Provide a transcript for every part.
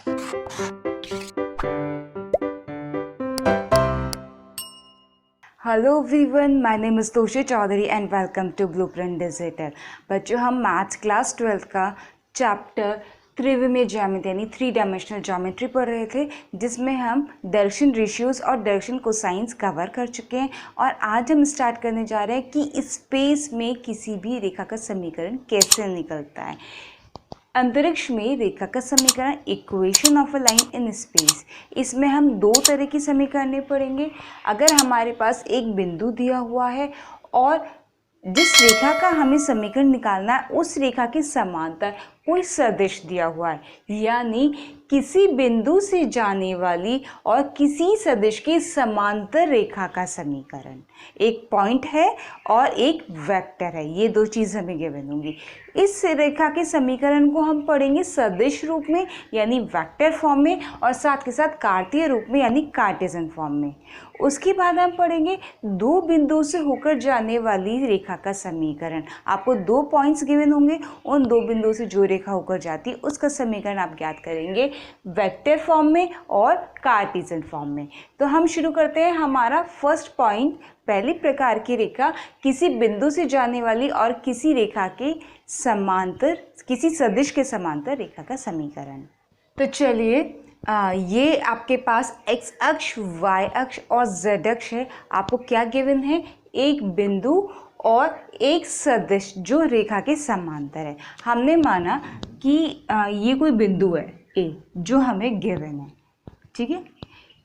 Hello everyone, my name is Toshi Chaudhary and welcome to Blueprint Digital. बच्चों, हम maths class 12 का chapter त्रिविमीय ज्यामिति यानी 3 डायमेंशनल ज्योमेट्री पढ़ रहे थे, जिसमें हम डायरेक्शन रेशियोज और डायरेक्शन कोसाइंस कवर कर चुके हैं। और आज हम स्टार्ट करने जा रहे हैं कि स्पेस में किसी भी रेखा का समीकरण कैसे निकलता है। अंतरिक्ष में रेखा का समीकरण, equation of a line in space. इसमें हम दो तरह की समीकरणें पढ़ेंगे। अगर हमारे पास एक बिंदु दिया हुआ है और जिस रेखा का हमें समीकरण निकालना है उस रेखा के समांतर कोई सदिश दिया हुआ है, यानी किसी बिंदु से जाने वाली और किसी सदिश के समांतर रेखा का समीकरण। एक पॉइंट है और एक वेक्टर है, ये दो चीज़ हमें गिवन होंगी। इस रेखा के समीकरण को हम पढ़ेंगे सदिश रूप में यानी वेक्टर फॉर्म में, और साथ के साथ कार्तीय रूप में यानी कार्टेशियन फॉर्म में। उसके बाद हम पढ़ेंगे दो बिंदुओं से होकर जाने वाली रेखा का समीकरण। आपको दो पॉइंट्स गिवन होंगे, उन दो बिंदुओं से जो रेखा होकर जाती है उसका समीकरण आप ज्ञात करेंगे वेक्टर फॉर्म में और कार्टेशियन फॉर्म में। तो हम शुरू करते हैं। हमारा फर्स्ट पॉइंट, पहली प्रकार की रेखा किसी बिंदु से जाने वाली और किसी रेखा के समांतर, किसी सदिश के समांतर रेखा का समीकरण। तो चलिए, ये आपके पास x अक्ष, y अक्ष और z अक्ष है। आपको क्या गिवन है? एक बिंदु और एक सदिश जो रेखा के समांतर है। हमने माना कि ये कोई बिंदु है A जो हमें गिवन है, ठीक है।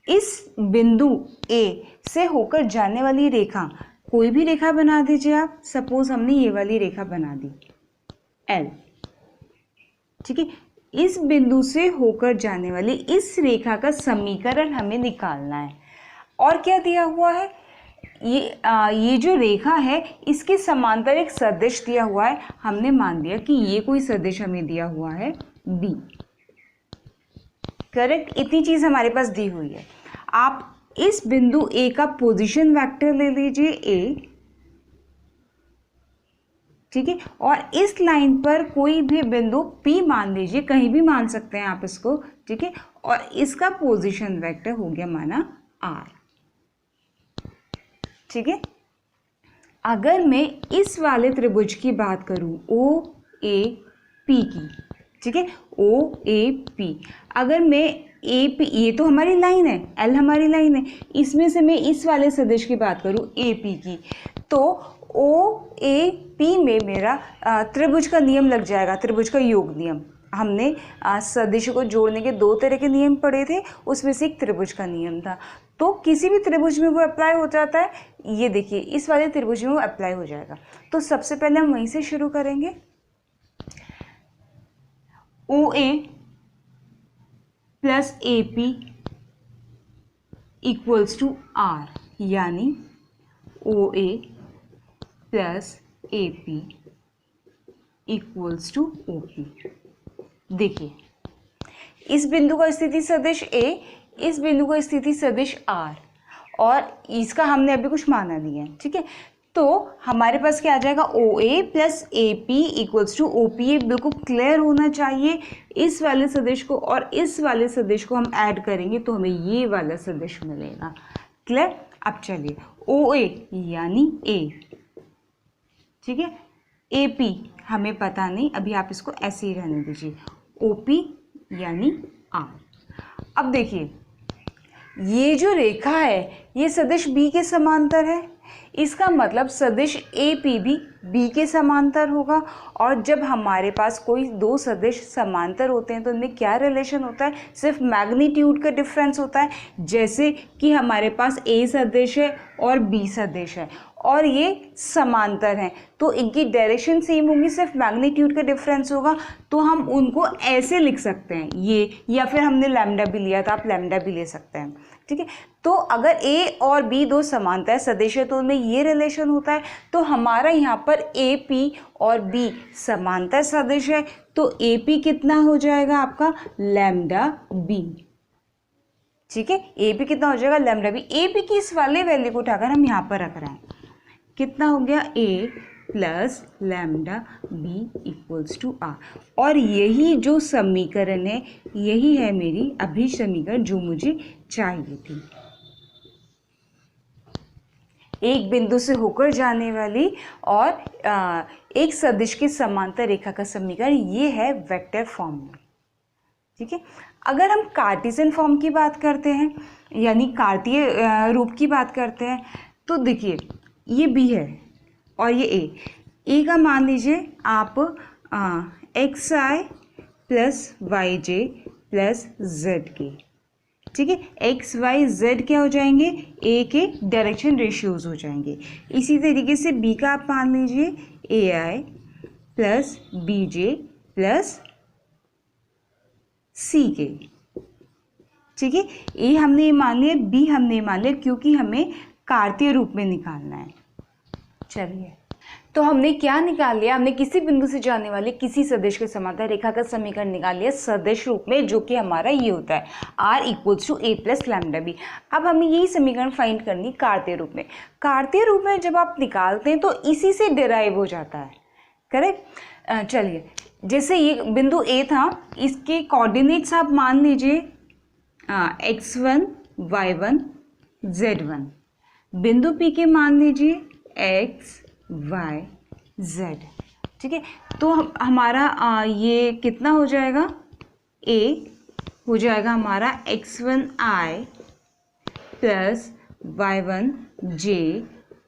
इस बिंदु A से होकर जाने वाली रेखा, कोई भी रेखा बना दीजिए आप। सपोज हमने ये वाली रेखा बना दी L, ठीक है। इस बिंदु से होकर जाने वाली इस रेखा का समीकरण हमें निकालना है। और क्या दिया हुआ है? ये जो रेखा है इसके समांतर एक सदिश दिया हुआ है। हमने मान लिया कि ये कोई सदिश हमें दिया हुआ है B, करेक्ट। इतनी चीज हमारे पास दी हुई है। आप इस बिंदु A का पोजीशन वेक्टर ले लीजिए A, ठीक है। और इस लाइन पर कोई भी बिंदु P मान लीजिए, कहीं भी मान सकते हैं आप इसको, ठीक है। और इसका पोजीशन वेक्टर हो गया माना R, ठीक है। अगर मैं इस वाले त्रिभुज की बात करूं OAP की, ठीक है, OAP, अगर मैं AP, ये तो हमारी लाइन है, L हमारी लाइन है, इसमें से मैं इस वाले सदिश की बात करूं AP की, तो OAP में मेरा त्रिभुज का नियम लग जाएगा, त्रिभुज का योग नियम। हमने सदिश को जोड़ने के दो तरह के नियम पढ़े थे, उसमें से एक त्रिभुज का नियम था। तो किसी भी त्रिभुज में वो अप्लाई हो जाता है। ये देखिए, इस वाले त्रिभुज में वो अप्लाई हो जाएगा। तो सबसे पहले हम वहीं से शुरू करेंगे। OA plus AP equals to R, यानी OA plus AP equals to OP। देखिए, इस बिंदु का स्थिति सदिश A, इस बिंदु का स्थिति सदिश R, और इसका हमने अभी कुछ माना नहीं है, ठीक है। तो हमारे पास क्या आ जाएगा? OA plus AP equals to OP। ये बिल्कुल क्लियर होना चाहिए। इस वाले सदिश को और इस वाले सदिश को हम ऐड करेंगे तो हमें ये वाला सदिश मिलेगा। क्लियर? अब चलिए, OA यानी A, ठीक है, AP हमें पता नहीं, अभी आप इसको ऐसे ही रहने दीजिए, OP यानी R। अब देखिए, ये जो रेखा है ये सदिश B के समांतर है, इसका मतलब सदिश AP भी B के समांतर होगा। और जब हमारे पास कोई दो सदिश समांतर होते हैं तो इनमें क्या रिलेशन होता है? सिर्फ मैग्नीट्यूड का डिफरेंस होता है। जैसे कि हमारे पास A सदिश है और B सदिश है और ये समांतर हैं, तो इनकी डायरेक्शन सेम होंगी, सिर्फ मैग्नीट्यूड का डिफरेंस होगा। तो हम उनको ऐसे लिख सकते हैं ये, या फिर हमने लैम्डा भी लिया था, आप लैम्डा भी ले सकते हैं, ठीक है। तो अगर A और B दो समांतर सदिश है तो उनमें ये रिलेशन होता है। तो हमारा यहाँ पर AP और B समांतर सदिश है, तो AP कितना हो जाएगा आपका? लैम्डा B, ठीक है। AP कितना हो जाएगा? Lambda B। AP की इस वाले वैल्यू को उठाकर हम यहाँ पर रख रहे हैं, कितना हो गया? A plus lambda B equals to R. और यही जो समीकरण है, यही है मेरी अभी समीकरण जो मुझे चाहिए थी। एक बिंदु से होकर जाने वाली और एक सदिश के समांतर रेखा का समीकरण ये है वेक्टर फॉर्म में। ठीक है, अगर हम कार्टेशियन फॉर्म की बात करते हैं यानी कार्तीय रूप की बात करते हैं तो देखिए ये बी है और ये ए का मान लीजिए आप एक्स आई प्लस वाई जे प्लस जेड के। ठीक है, एक्स वाई जेड क्या हो जाएंगे, ए के डायरेक्शन रेशियोज हो जाएंगे। इसी तरीके से बी का आप मान लीजिए ए आई प्लस बी जे प्लस सी के। ठीक है, ए हमने ये मान लिया, बी हमने ये मान लिया क्योंकि हमें कार्तीय रूप में निकालना है। चलिए, तो हमने क्या निकाल लिया, हमने किसी बिंदु से जाने वाले किसी सदिश के समांतर रेखा का समीकरण निकाल लिया सदिश रूप में, जो कि हमारा ये होता है r equals to A plus lambda B. अब हमें यही समीकरण फाइंड करनी कार्तीय रूप में। कार्तीय रूप में जब आप निकालते हैं तो इसी से डिराइव हो जाता है, करेक्ट। चलिए, जैसे ये बिंदु ए था, इसके कोऑर्डिनेट्स आप मान लीजिए x1 y1 z1। बिंदु पी के मान लीजिए x y z। ठीक है, तो हमारा ये कितना हो जाएगा, a हो जाएगा हमारा x1 i plus y1 j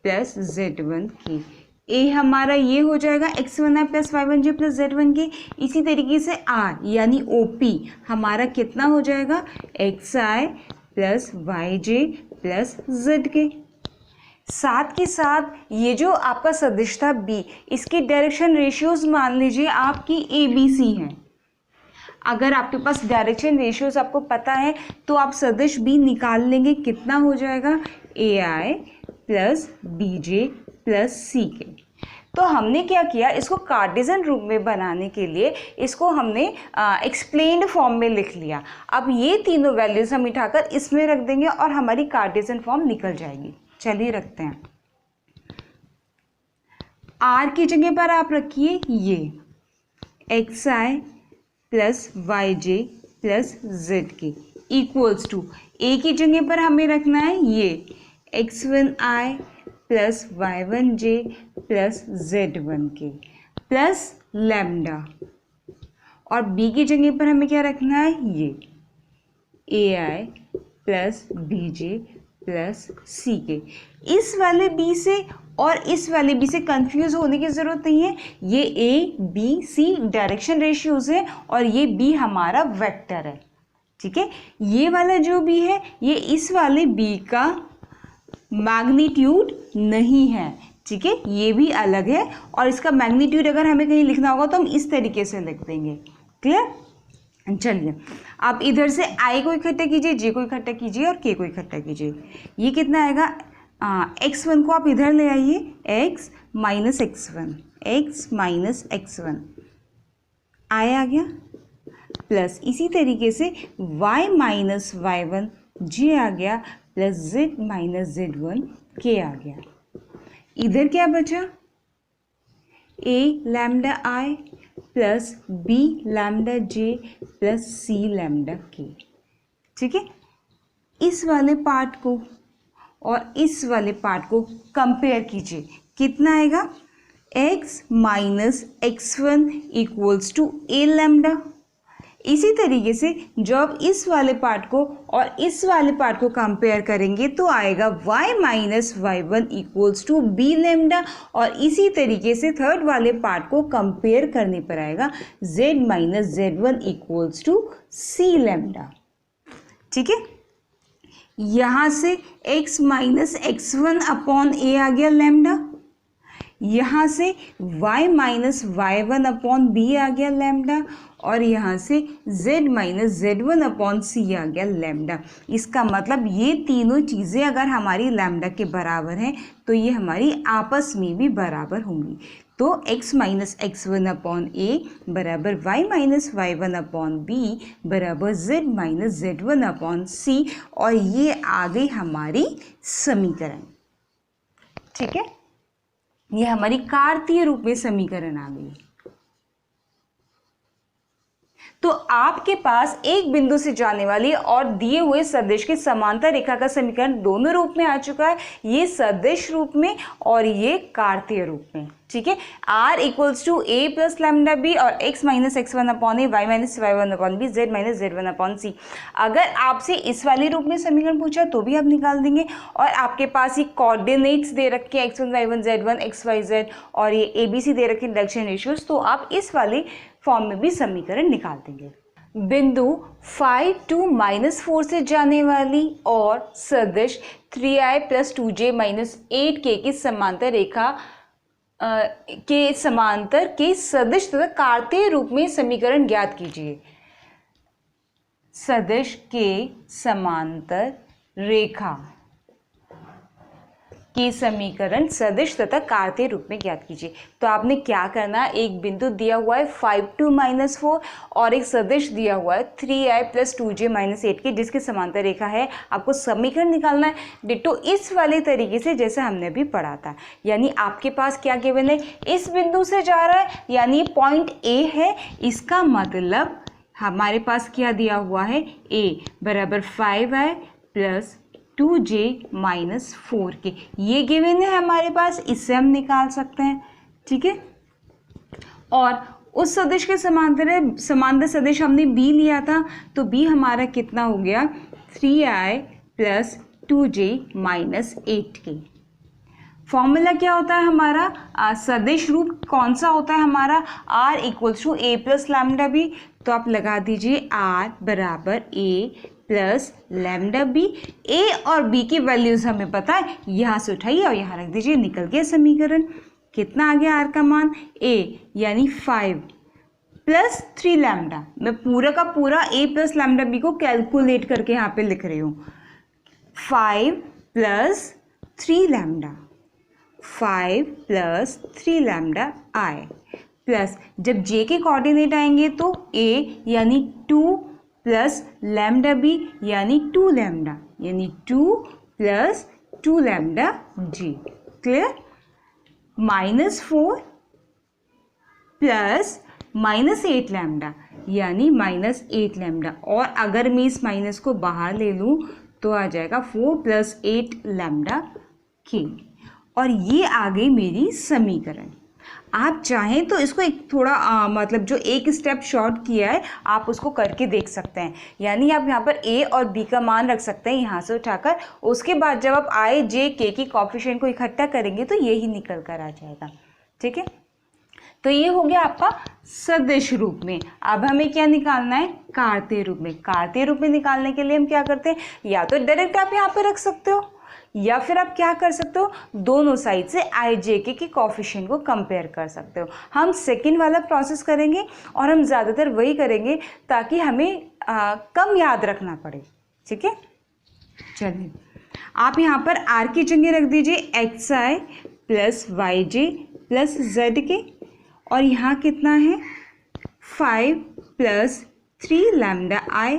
plus z1 k। a हमारा ये हो जाएगा x1 i plus y1 j plus z1 k। इसी तरीके से r यानी OP हमारा कितना हो जाएगा, xi plus yj plus zk। साथ के साथ ये जो आपका सदिश था b, इसकी डायरेक्शन रेशियोज मान लीजिए आपकी ABC हैं। अगर आपके पास डायरेक्शन रेशियोज आपको पता है तो आप सदिश b निकाल लेंगे, कितना हो जाएगा AI plus BJ plus CK। तो हमने क्या किया, इसको कार्टेशियन रूप में बनाने के लिए इसको हमने एक्सप्लेन्ड फॉर्म में लिख लिया। अब ये तीनों वैल्यूज हम उठाकर इसमें रख देंगे और हमारी कार्टेशियन फॉर्म निकल जाएगी। चलिए रखते हैं। r की जगह पर आप रखिए ये xi plus yj plus zk equals to, a की जगह पर हमें रखना है ये x1i plus y1j plus z1k plus lambda, और b की जगह पर हमें क्या रखना है, ये ai प्लस bj प्लस सी के। इस वाले बी से और इस वाले बी से कंफ्यूज होने की ज़रूरत नहीं है। ये A B C direction ratios है और ये बी हमारा वेक्टर है। ठीक है, ये वाला जो बी है ये इस वाले बी का मैग्नीट्यूड नहीं है। ठीक है, ये भी अलग है और इसका मैग्नीट्यूड अगर हमें कहीं लिखना होगा तो हम इस तरीके से लिख देंगे। क्लियर। चलिए, आप इधर से i को इकट्ठा कीजिए, j को इकट्ठा कीजिए और k को इकट्ठा कीजिए। ये कितना आएगा, x1 को आप इधर ले आइए, x minus x1, x minus x1 i आ गया, प्लस इसी तरीके से y माइनस y1 j आ गया, plus z minus z1 k आ गया। इधर क्या बचा, a लैम्डा i plus B lambda J plus C lambda K. ठीक है, इस वाले पार्ट को और इस वाले पार्ट को कंपेयर कीजिए, कितना आएगा, x minus x1 equals to A lambda. इसी तरीके से जब इस वाले पार्ट को और इस वाले पार्ट को कंपेयर करेंगे तो आएगा y minus y1 equals to B lambda, और इसी तरीके से थर्ड वाले पार्ट को कंपेयर करने पर आएगा z minus z1 equals to c lambda. ठीक है, यहाँ से x minus x1 upon a आ गया लैम्डा, यहाँ से y minus y1 upon b आ गया लैम्डा, और यहाँ से z minus z1 upon c आ गया लैम्डा। इसका मतलब ये तीनों चीज़ें अगर हमारी लैम्डा के बराबर हैं तो ये हमारी आपस में भी बराबर होंगी। तो x minus x1 upon A बराबर y minus y1 upon B बराबर z minus z1 upon C, और ये आ गई हमारी समीकरण। ठीक है, ये हमारी कार्तीय रूप में समीकरण आ गई। तो आपके पास एक बिंदु से जाने वाली और दिए हुए सदिश के समांतर रेखा का समीकरण दोनों रूप में आ चुका है, ये सदिश रूप में और ये कार्तीय रूप में। ठीक है, r equals to a plus lambda b और x minus x one upon a, y minus y one upon b, z minus z one upon c. अगर आपसे इस वाले रूप में समीकरण पूछा तो भी आप निकाल देंगे। और आपके पास ये कोऑर्डिनेट्स दे रखे हैं x1 y1 z1 xyz और ये abc दे रखे हैं डायरेक्शन रेशियोज, तो आप इस वाले फॉर्म में भी समीकरण निकाल देंगे। बिंदु 5 2 -4 से जाने वाली और सदिश 3i plus 2j minus 8k की समांतर रेखा के समांतर के सदिश तथा कार्तीय रूप में समीकरण ज्ञात कीजिए। सदिश के समांतर रेखा के समीकरण सदिश तथा कार्तीय रूप में ज्ञात कीजिए। तो आपने क्या करना है, एक बिंदु दिया हुआ है 5 2 -4 और एक सदिश दिया हुआ है 3i plus 2j minus 8k जिसके समांतर रेखा है, आपको समीकरण निकालना है डिटो इस वाले तरीके से जैसे हमने भी पढ़ा था। यानी आपके पास क्या गिवन है, इस बिंदु से जा रहा है यानी पॉइंट ए है, इसका मतलब हमारे पास क्या दिया हुआ है, a बराबर 5i plus 2j minus 4k, ये गिवन है हमारे पास, इससे हम निकाल सकते हैं। ठीक है, और उस सदिश के समांतर सदिश हमने b लिया था, तो b हमारा कितना हो गया 3i plus 2j minus 8k। Formula क्या होता है हमारा, सदिश रूप कौन सा होता है हमारा, r equals to a plus lambda B. तो आप लगा दीजिए r बराबर a plus lambda B. A और बी की वैल्यूज हमें पता है, यहाँ से उठाइए और यहाँ रख दीजिए, निकल गया समीकरण। कितना आ गया आर का मान, a यानी 5 प्लस 3 लैम्डा। मैं पूरा का पूरा a प्लस लैम्डा बी को कैलकुलेट करके यहाँ पे लिख रही हूँ। 5 प्लस 3 लैम्डा, 5 प्लस 3 लैम्डा आई प्लस, जब j के कोऑर्डिनेट आएंगे तो a यानी 2 प्लस लैम्डा बी यानी 2 लैम्डा, यानी 2 प्लस 2 लैम्डा जी। क्लियर, -4 प्लस -8 लैम्डा यानी -8 लैम्डा, और अगर मैं इस माइनस को बाहर ले लूँ तो आ जाएगा 4 प्लस 8 लैम्डा के, और ये आ गई मेरी समीकरण। आप चाहें तो इसको एक थोड़ा मतलब जो एक स्टेप शॉर्ट किया है आप उसको करके देख सकते हैं। यानी आप यहाँ पर a और b का मान रख सकते हैं यहाँ से उठाकर, उसके बाद जब आप i j k की कोएफिशिएंट को इकट्ठा करेंगे तो यही निकल कर आ जाएगा। ठीक है, तो ये हो गया आपका सदिश रूप में। अब हमें क्या निकालना है, कार्तीय रूप में। कार्तीय रूप में निकालने के लिए हम क्या करते हैं, या तो डायरेक्ट आप यहाँ पे रख सकते हो या फिर आप क्या कर सकते हो, दोनों साइड से i j k के कोएफिशिएंट को कंपेयर कर सकते हो। हम सेकंड वाला प्रोसेस करेंगे और हम ज़्यादातर वही करेंगे ताकि हमें कम याद रखना पड़े। ठीक है, चलिए आप यहाँ पर r की जगह रख दीजिए xi प्लस वाई जे प्लस जेड के, और यहाँ कितना है 5 plus 3 lambda i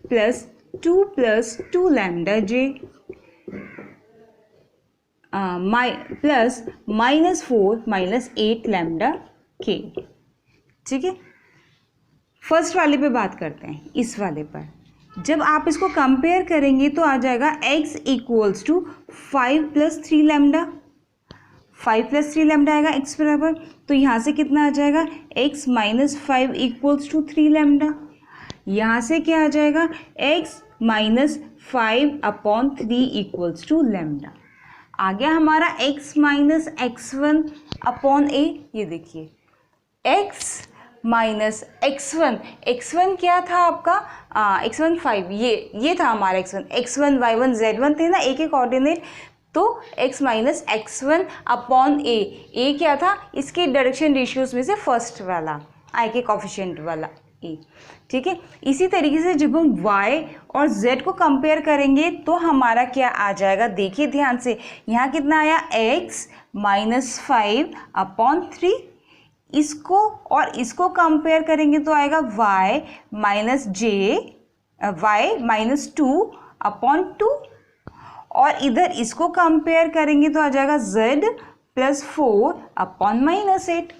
plus 2 plus 2 lambda J plus -4 minus 8 lambda K. ठीक है, फर्स्ट वाले पे बात करते हैं, इस वाले पर जब आप इसको कंपेयर करेंगे तो आ जाएगा x equals to 5 plus 3 lambda, 5 plus 3 lambda आएगा x बराबर, तो यहाँ से कितना आ जाएगा x minus 5 equals to 3 lambda. यहाँ से क्या आ जाएगा x minus 5 upon 3 equals to lambda. आ गया हमारा x minus x1 upon a। ये देखिए x माइनस x1 क्या था आपका, x1 5, ये था हमारा x1 y1 z1 थे ना, a के कोऑर्डिनेट, तो x minus x1 upon a क्या था, इसके डायरेक्शन रेशियोज में से फर्स्ट वाला i के कोएफिशिएंट वाला a। ठीक है, इसी तरीके से जब हम y और z को कंपेयर करेंगे तो हमारा क्या आ जाएगा, देखिए ध्यान से, यहाँ कितना आया x माइनस 5 अपॉन 3, इसको और इसको कंपेयर करेंगे तो आएगा y माइनस 2 अपॉन 2, और इधर इसको कंपेयर करेंगे तो आ जाएगा z +4/-8,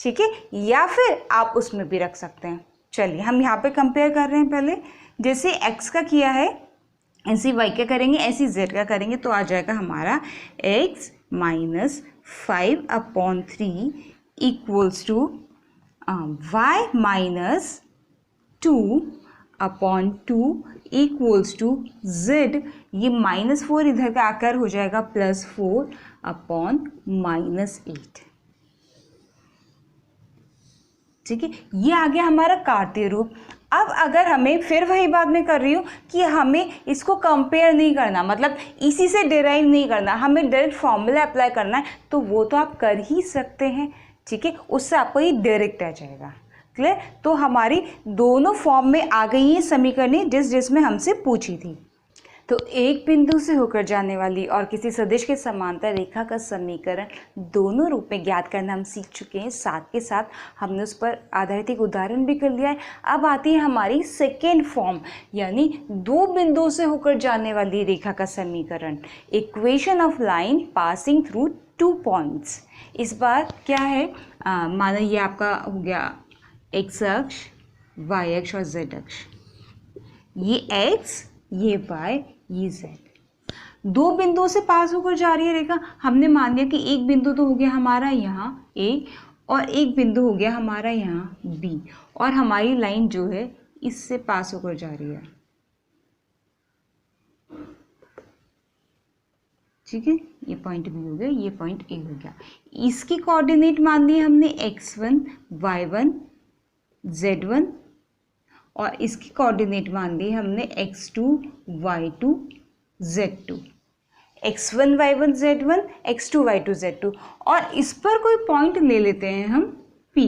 ठीक है, या फिर आप उसमें भी रख सकते हैं। चलिए हम यहाँ पे कंपेयर कर रहे हैं। पहले जैसे x का किया है ऐसे y का करेंगे, ऐसे z का करेंगे, तो आ जाएगा हमारा x - 5/3 equals to y - 2/2 equals to z। ये -4 इधर का आकर हो जाएगा +4/-8, ठीक है। ये आ गया हमारा कार्तीय रूप। अब अगर हमें फिर वही बात मैं कर रही हूँ कि हमें इसको कंपेयर नहीं करना, मतलब इसी से डिराइव नहीं करना, हमें डायरेक्ट फॉर्मूला अप्लाई करना है, तो वो तो आप कर ही सकते हैं, ठीक है, उससे आपको ये डायरेक्ट आ जाएगा। क्लियर? तो हमारी दोनों फॉर्म में आ गई है समीकरण जिसमें हमसे पूछी थी। तो एक बिंदु से होकर जाने वाली और किसी सदिश के समांतर रेखा का समीकरण दोनों रूप में ज्ञात करना हम सीख चुके हैं। साथ के साथ हमने उस पर आधारित एक उदाहरण भी कर लिया है। अब आती है हमारी सेकेंड फॉर्म, यानी दो बिंदुओं से होकर जाने वाली रेखा का समीकरण, equation of line passing through 2 points. इस बार क्या है, माना ये आपका हो गया x अक्ष, y अक्ष और z अक्ष, ये x, ये y, ये z, दो बिंदुओं से पास होकर जा रही है रेखा। हमने मान लिया कि एक बिंदु तो हो गया हमारा यहाँ A और एक बिंदु हो गया हमारा यहाँ B, और हमारी लाइन जो है इससे पास होकर जा रही है, ठीक है। ये पॉइंट B हो गया, ये पॉइंट A हो गया। इसकी कोऑर्डिनेट मान ली हमने x1, y1, z1, और इसकी कोऑर्डिनेट मान ली हमने x2, y2, z2, x1, y1, z1, x2, y2, z2, और इस पर कोई पॉइंट ले लेते हैं हम P,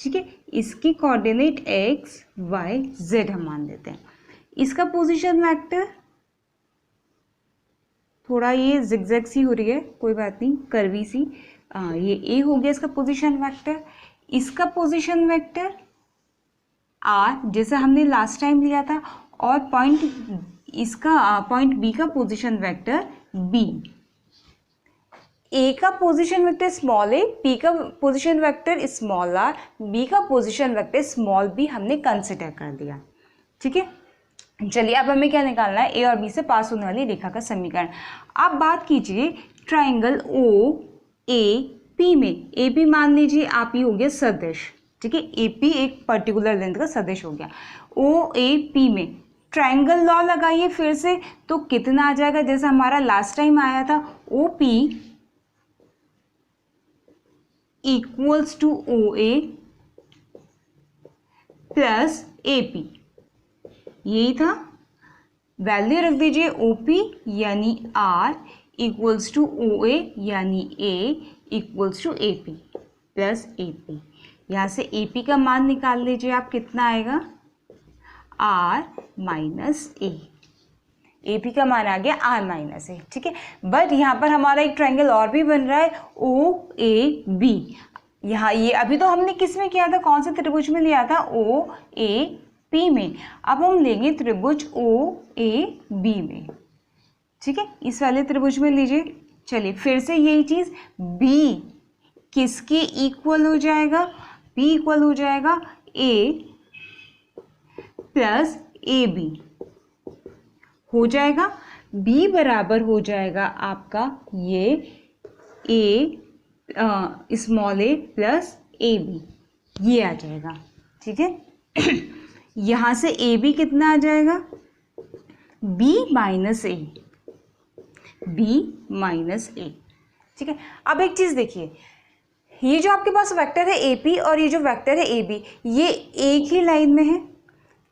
ठीक है। इसकी कोऑर्डिनेट x, y, z हम मान लेते हैं। इसका पोजीशन वेक्टर थोड़ा ये जिगजैग सी हो रही है, कोई बात नहीं, कर्वी सी, ये A हो गया इसका पोजीशन वेक्टर। इसका पोजीशन वेक्टर R जैसे हमने लास्ट टाइम लिया था, और पॉइंट B का पोजीशन वेक्टर B। A का position vector small a, P का position vector small r, B का पोजीशन वेक्टर स्मॉल b हमने कंसिडर कर दिया, ठीक है। चलिए अब हमें क्या निकालना है, A और B से पास होने वाली रेखा का समीकरण। अब बात कीजिए ट्राइंगल OAP में। AP मान लीजिए आप ही हो गया सदिश, ठीक है, AP एक पर्टिकुलर लेंथ का सदिश हो गया। OAP में ट्राइंगल लॉ लगाइए फिर से, तो कितना आ जाएगा, जैसे हमारा लास्ट टाइम आया था, OP equals to OA plus AP, यही था। वैल्यू रख दीजिए OP यानी R इक्वल्स टू OA यानी A equals to AP plus AP। यहाँ से AP का मान निकाल लीजिए आप, कितना आएगा, R माइनस A। AP का मान आ गया R माइनस A, ठीक है। बट यहाँ पर हमारा एक ट्रायंगल और भी बन रहा है OAB। यहाँ ये अभी तो हमने किस में किया था, कौन से त्रिभुज में लिया था, OAP में। अब हम लेंगे त्रिभुज OAB में, ठीक है, इस वाले त्रिभुज में लीजिए। चलिए फिर से यही चीज़, B किसके इक्वल हो जाएगा, B इक्वल हो जाएगा A प्लस AB हो जाएगा। B बराबर हो जाएगा आपका ये स्मॉल a प्लस AB, ये आ जाएगा, ठीक है। यहाँ से AB कितना आ जाएगा, B minus A, B minus A, ठीक है। अब एक चीज़ देखिए, ये जो आपके पास वेक्टर है AP और ये जो वेक्टर है AB, ये एक ही लाइन में है,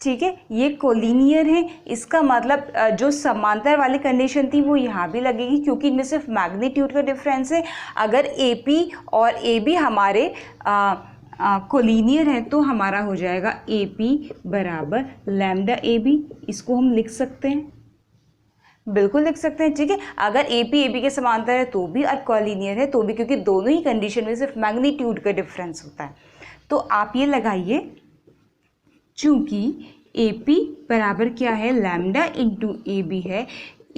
ठीक है, ये कोलिनियर है। इसका मतलब जो समांतर वाली कंडीशन थी वो यहाँ भी लगेगी, क्योंकि इनमें सिर्फ मैग्नीट्यूड का डिफरेंस है। अगर AP और AB हमारे कोलिनियर है तो हमारा हो जाएगा AP बराबर लैम्डा AB। इसको हम लिख सकते हैं, बिल्कुल लिख सकते हैं, ठीक है। अगर AP AB के समांतर है तो भी और कोलिनियर है तो भी, क्योंकि दोनों ही कंडीशन में सिर्फ मैग्नीट्यूड का डिफरेंस होता है। तो आप ये लगाइए, चूंकि AP बराबर क्या है, लैम्डा इंटू AB है,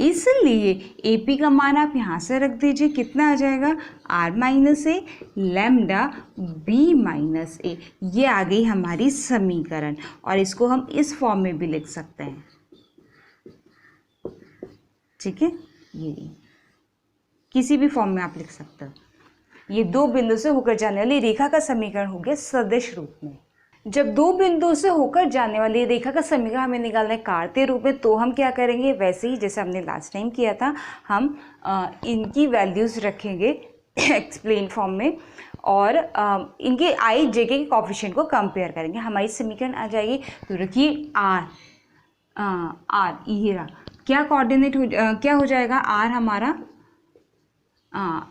इसलिए ए पी का मान आप यहाँ से रख दीजिए, कितना आ जाएगा r minus a lambda b minus a. ये आ गई हमारी समीकरण, और इसको हम इस फॉर्म में भी लिख सकते हैं। ठीक है, ये किसी भी फॉर्म में आप लिख सकते हो। ये दो बिंदु से होकर जाने वाली रेखा का समीकरण हो गया सदिश रूप में। जब दो बिंदुओं से होकर जाने वाली रेखा का समीकरण हमें निकालना है कार्तीय रूप में, तो हम क्या करेंगे, वैसे ही जैसे हमने लास्ट टाइम किया था, हम इनकी वैल्यूज़ रखेंगे एक्सप्लेन फॉर्म में, और इनके आई जे के कोफिशिएंट को कंपेयर करेंगे। हमारी समीकरण आ जाएगी, तो रखिए आर ये रहा, क्या कोऑर्डिनेट क्या हो जाएगा, आर हमारा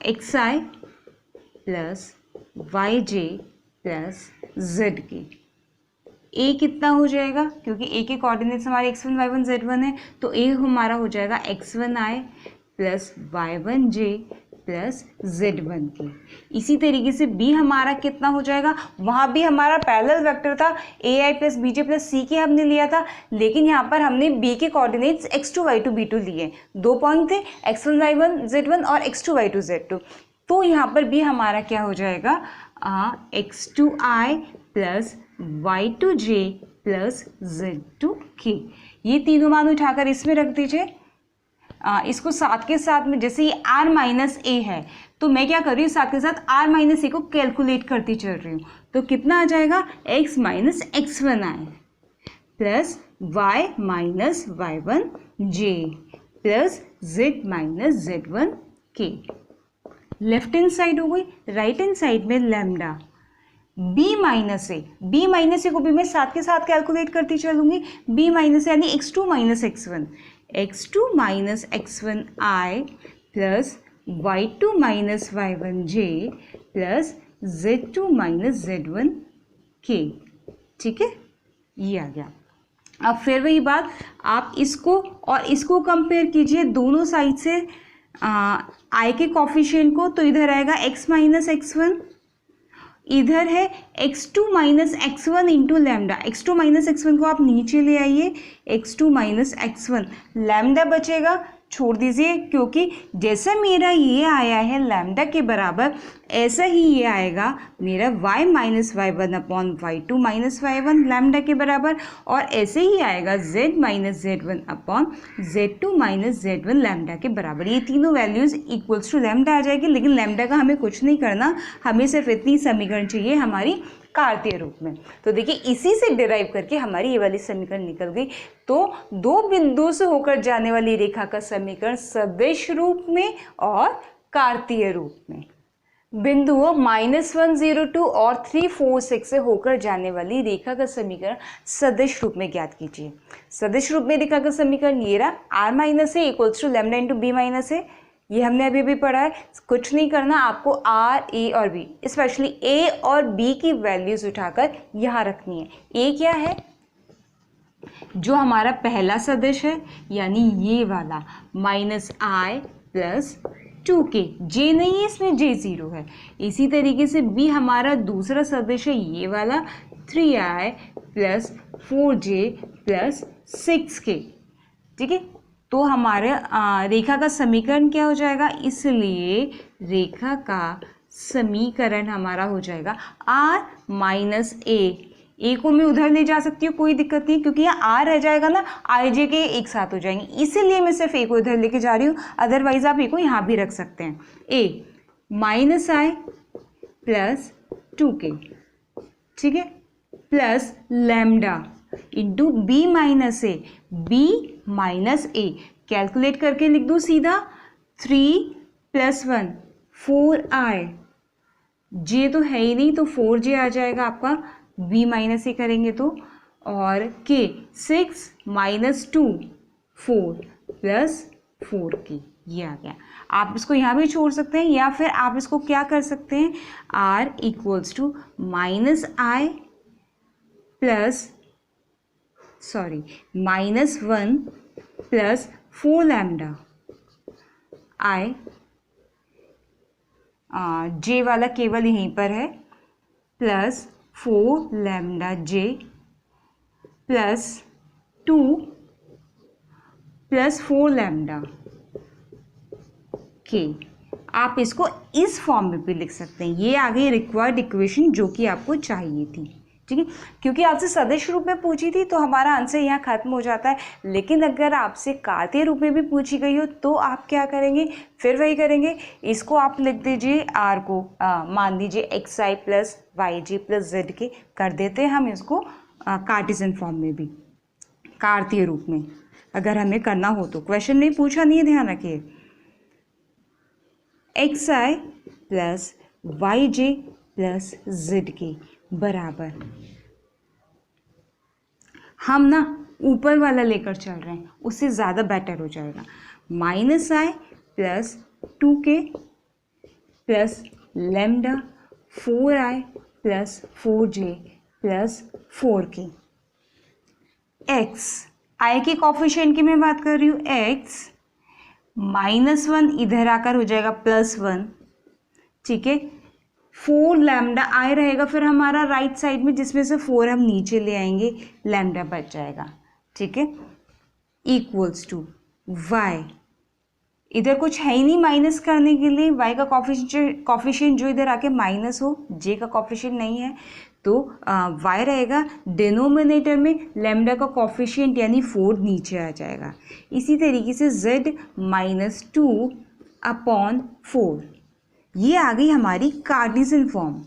एक्स आई प्लस वाई जे प्लस जेड के। ए कितना हो जाएगा, क्योंकि ए के कोऑर्डिनेट्स हमारे x1 y1 z1 है, तो ए हमारा हो जाएगा x1i plus y1j plus z1 के। इसी तरीके से b हमारा कितना हो जाएगा, वहाँ भी हमारा पैरेलल वेक्टर था ai plus bj plus c के हमने लिया था, लेकिन यहाँ पर हमने b के कोऑर्डिनेट्स x2 y2 b2 लिए। दो पॉइंट थे x1 y1 z1 और x2 y2 z2, तो यहाँ पर भी हमारा क्या हो जाएगा x2i plus y2j plus z2k। ये तीनों मान उठाकर इसमें रख दीजिए। इसको साथ के साथ में, जैसे ये r माइनस ए है, तो मैं क्या कर रही हूँ, साथ के साथ r माइनस ए को कैलकुलेट करती चल रही हूँ। तो कितना आ जाएगा, x minus x1i plus y minus y1j plus z minus z1k। Left hand side हो गई, राइट हैंड साइड में लैम्डा b माइनस ए को भी मैं साथ के साथ कैलकुलेट करती चलूंगी। b माइनस यानी x2 minus x1 i plus y2 minus y1j plus z2 minus z1 k। ठीक है, ये आ गया। अब फिर वही बात, आप इसको और इसको कंपेयर कीजिए दोनों साइड से i के कॉफिशिएंट को, तो इधर आएगा x माइनस x1, इधर है x2 minus x1 into lambda. x2 minus x1 को आप नीचे ले आइए, x2 माइनस x1, लैम्डा बचेगा, छोड़ दीजिए, क्योंकि जैसे मेरा ये आया है लैम्डा के बराबर, ऐसा ही ये आएगा मेरा y minus y1 upon y2 minus y1 lambda के बराबर, और ऐसे ही आएगा z minus z1 upon z2 minus z1 lambda के बराबर। ये तीनों वैल्यूज़ इक्वल्स टू लैम्डा आ जाएगी, लेकिन लैम्डा का हमें कुछ नहीं करना, हमें सिर्फ इतनी समीकरण चाहिए हमारी कार्तीय रूप में। तो देखिए, इसी से डिराइव करके हमारी ये वाली समीकरण निकल गई। तो दो बिंदुओं से होकर जाने वाली रेखा का समीकरण सदिश रूप में और कार्तीय रूप में। बिंदुओं -102 और 346 से होकर जाने वाली रेखा का समीकरण सदिश रूप में ज्ञात कीजिए। सदिश रूप में रेखा का समीकरण ये रहा, r minus a equals to lambda into B minus a. ये हमने अभी भी पढ़ा है, कुछ नहीं करना, आपको आर, ए और बी, स्पेशली ए और बी की वैल्यूज उठाकर यहाँ रखनी है। ए क्या है, जो हमारा पहला सदिश है, यानी ये वाला -i प्लस 2k, जे नहीं है इसमें, जे 0 है। इसी तरीके से बी हमारा दूसरा सदिश है, ये वाला 3i plus 4j plus 6k। ठीक है, तो हमारे रेखा का समीकरण क्या हो जाएगा, इसलिए रेखा का समीकरण हमारा हो जाएगा r माइनस ए को मैं उधर ले जा सकती हूँ, कोई दिक्कत नहीं, क्योंकि यहाँ r रह जाएगा ना, आई जे के एक साथ हो जाएंगे, इसीलिए मैं सिर्फ a को इधर लेके जा रही हूँ। अदरवाइज आप a को यहाँ भी रख सकते हैं। a minus i plus 2k, ठीक है, plus lambda into B minus A, B minus A calculate करके लिख दो सीधा, 3 + 1 4i, जे तो है ही नहीं, तो 4j आ जाएगा आपका, b माइनस ए करेंगे तो, और k 6 - 2 4 प्लस 4k, ये आ गया। आप इसको यहाँ भी छोड़ सकते हैं, या फिर आप इसको क्या कर सकते हैं, r equals to -i plus -1 plus 4 lambda i, J वाला केवल यहीं पर है, plus 4 lambda j plus 2 plus 4 lambda, K. आप इसको इस फॉर्म में भी लिख सकते हैं। ये आ गई रिक्वायर्ड इक्वेशन जो कि आपको चाहिए थी, ठीक है। क्योंकि आपसे सदिश रूप में पूछी थी तो हमारा आंसर यहाँ खत्म हो जाता है, लेकिन अगर आपसे कार्तीय रूप में भी पूछी गई हो तो आप क्या करेंगे, फिर वही करेंगे। इसको आप लिख दीजिए, आर को मान दीजिए एक्स आई प्लस वाई जी प्लस जेड के कर देते हैं हम इसको कार्टेशियन फॉर्म में भी, कार्तीय रूप में अगर हमें करना हो तो। क्वेश्चन में पूछा नहीं है, ध्यान रखिए। एक्स आई प्लस वाई जे प्लस जेड के बराबर, हम ना ऊपर वाला लेकर चल रहे हैं, उससे ज़्यादा बेटर हो जाएगा। Minus i plus 2k plus lambda 4i plus 4j plus 4k। X i के कॉफिशिएंट की मैं बात कर रही हूँ, एक्स -1 इधर आकर हो जाएगा +1, ठीक है। 4 लैम्डा आई रहेगा फिर हमारा राइट साइड में, जिसमें से 4 हम नीचे ले आएंगे, लैम्डा बच जाएगा, ठीक है। इक्वल्स टू वाई, इधर कुछ है ही नहीं माइनस करने के लिए, वाई का कॉफिशिएंट जो इधर आके माइनस हो, जे का कॉफिशिएंट नहीं है तो वाई रहेगा। डिनोमिनेटर में लैम्डा का कॉफिशिएंट यानी 4 नीचे आ जाएगा। इसी तरीके से z -2/4, ये आ गई हमारी कार्टेशियन फॉर्म,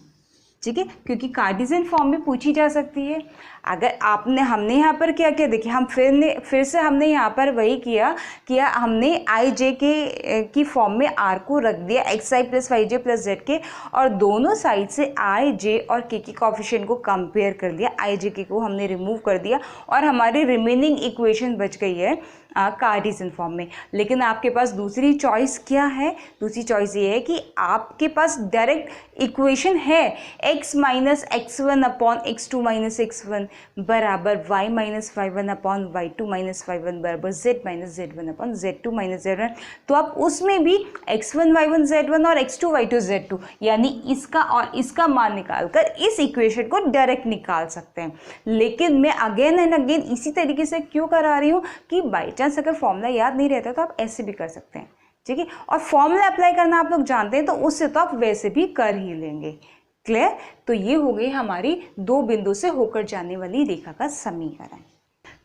ठीक है। क्योंकि कार्टेशियन फॉर्म में पूछी जा सकती है। अगर हमने यहाँ पर क्या किया, देखिए हम फिर से हमने यहाँ पर वही किया हमने आई जे की फॉर्म में आर को रख दिया एक्स आई प्लस वाई जे प्लस जेड के, और दोनों साइड से आई जे और के की कॉफिशिएंट को कंपेयर कर दिया। आई जे के को हमने रिमूव कर दिया और हमारी रिमेनिंग इक्वेशन बच गई है कार्टेशियन फॉर्म में। लेकिन आपके पास दूसरी चॉइस क्या है, दूसरी चॉइस ये है कि आपके पास डायरेक्ट इक्वेशन है x minus x1 upon x2 minus x1 बराबर y minus y1 upon y2 minus y1 बराबर z minus z1 upon z2 minus z1। तो आप उसमें भी x1 y1 z1 और x2 y2 z2 यानी इसका और इसका मान निकालकर इस इक्वेशन को डायरेक्ट निकाल सकते हैं। लेकिन मैं अगेन एंड अगेन इसी तरीके से क्यों करा रही हूँ कि बाई चांस अगर फॉर्मूला याद नहीं रहता तो आप ऐसे भी कर सकते हैं, ठीक है। और फॉर्मूला अप्लाई करना आप लोग जानते हैं तो उससे तो आप वैसे भी कर ही लेंगे। क्लियर? तो ये हो गई हमारी 2 बिंदु से होकर जाने वाली रेखा का समीकरण।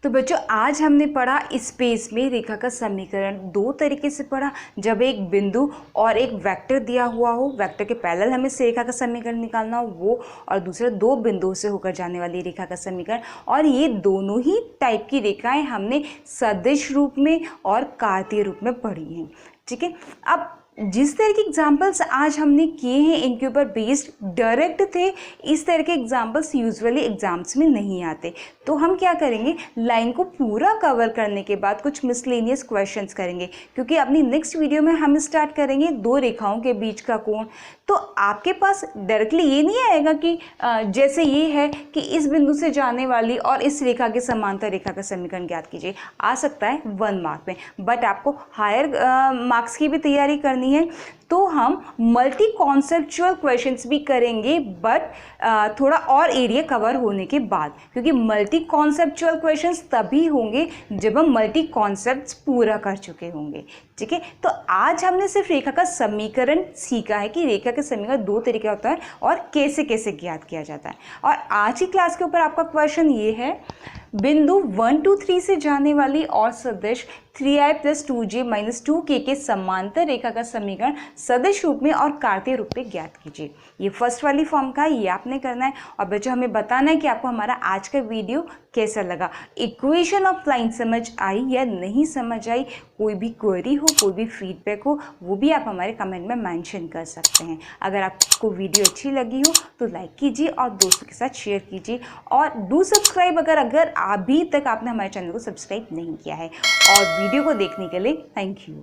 तो बच्चों आज हमने पढ़ा स्पेस में रेखा का समीकरण 2 तरीके से पढ़ा। जब एक बिंदु और एक वेक्टर दिया हुआ हो, वेक्टर के पैरेलल हमें से रेखा का समीकरण निकालना हो वो, और दूसरा 2 बिंदुओं से होकर जाने वाली रेखा का समीकरण। और ये दोनों ही टाइप की रेखाएं हमने सदिश रूप में और कार्तीय रूप में पढ़ी हैं, ठीक है। अब जिस तरह के एग्जाम्पल्स आज हमने किए हैं इनके ऊपर बेस्ड डायरेक्ट थे, इस तरह के एग्जाम्पल्स यूजुअली एग्जाम्स में नहीं आते। तो हम क्या करेंगे, लाइन को पूरा कवर करने के बाद कुछ मिसलेनियस क्वेश्चंस करेंगे, क्योंकि अपनी नेक्स्ट वीडियो में हम स्टार्ट करेंगे 2 रेखाओं के बीच का कोण। तो आपके पास डायरेक्टली ये नहीं आएगा कि जैसे ये है कि इस बिंदु से जाने वाली और इस रेखा के समांतर रेखा का समीकरण ज्ञात कीजिए। आ सकता है 1 मार्क में, बट आपको हायर मार्क्स की भी तैयारी करनी है तो हम मल्टी कॉन्सेप्चुअल क्वेश्चंस भी करेंगे, बट थोड़ा और एरिया कवर होने के बाद, क्योंकि मल्टी कॉन्सेप्चुअल क्वेश्चंस तभी होंगे जब हम मल्टी कॉन्सेप्ट्स पूरा कर चुके होंगे, ठीक है। तो आज हमने सिर्फ रेखा का समीकरण सीखा है कि रेखा का समीकरण 2 तरीके होता है और कैसे कैसे ज्ञात किया जाता है। और आज की क्लास के ऊपर आपका क्वेश्चन ये है, बिंदु 1 2 3 से जाने वाली और सदिश 3i plus 2j minus 2k के समांतर रेखा का समीकरण सदिश रूप में और कार्तीय रूप में ज्ञात कीजिए। ये फर्स्ट वाली फॉर्म का है, ये आपने करना है। और बच्चों हमें बताना है कि आपको हमारा आज का वीडियो कैसा लगा, इक्वेशन ऑफ लाइन समझ आई या नहीं समझ आई। कोई भी क्वेरी हो, कोई भी फीडबैक हो, वो भी आप हमारे कमेंट में मेंशन कर सकते हैं। अगर आपको वीडियो अच्छी लगी हो तो लाइक कीजिए और दोस्तों के साथ शेयर कीजिए, और डू सब्सक्राइब अगर अभी तक आपने हमारे चैनल को सब्सक्राइब नहीं किया है। और वीडियो को देखने के लिए थैंक यू।